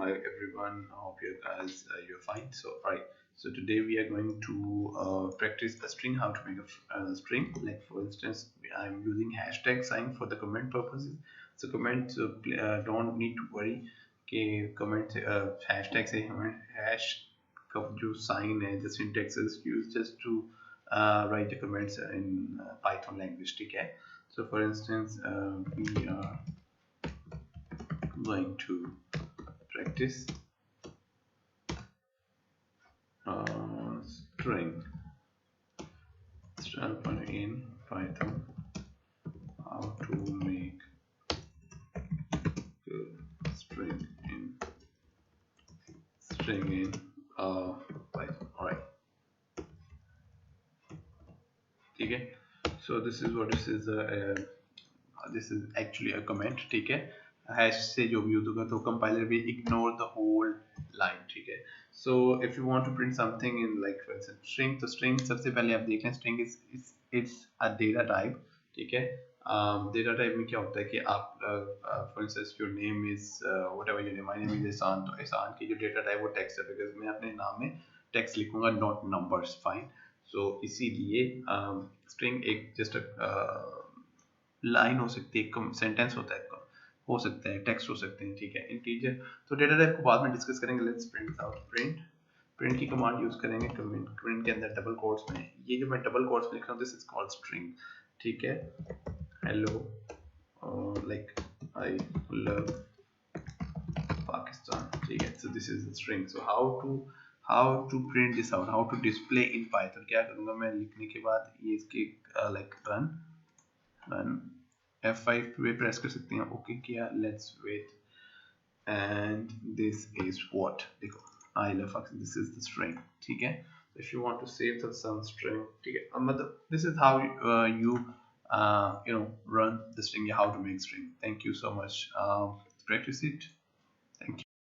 hi everyone. I hope you guys you're fine. So right. So today we are going to practice a string. How to make a string. Like for instance, I'm using hashtag sign for the comment purposes. So comment. Don't need to worry. Okay, comment hashtag से हमें hash का जो sign है, the syntax is used just to write the comments in Python language. ठीक है. So for instance, we are going to practice string in Python. How to make string in Python. Alright. Okay. So this is what this is actually a comment. ठीक है. Hash से जो भी use होगा तो compiler will ignore the whole line. ठीक है. So if you want to print something in like for instance string, तो string सबसे पहले आप देख लें string is it's a data type. ठीक है. Data type में क्या होता है कि आप for instance your name is whatever your name, my name is Ahsaan, तो Ahsaan की जो data type वो text है because मैं अपने नाम में text लिखूंगा not numbers. Fine. So इसीलिए string एक just लाइन हो सकती है, सेंटेंस होता है, हो सकता है टेक्स्ट हो सकते हैं. ठीक है. इंटीजर तो डेटा टाइप को बाद में डिस्कस करेंगे. Let's print out. प्रिंट की कमांड यूज करेंगे. प्रिंट के अंदर डबल कोट्स में, ये जो मैं डबल कोट्स में लिख रहा हूँ दिस इज कॉल्ड स्ट्रिंग. ठीक है. Hello like I love Pakistan. ठीक है. So this is the string. So how to print this out, how to display in Python. क्या करूंगा मैं लिखने के बाद ये इसके लाइक रन F5 पे प्रेस कर सकते हैं. ओके किया. Let's wait. And this is what, देखो I love Pakistan. This is the string. ठीक है. If you want to save some string, ठीक है. मतलब this is how you run the string, how to make string. Thank you so much. Practice it.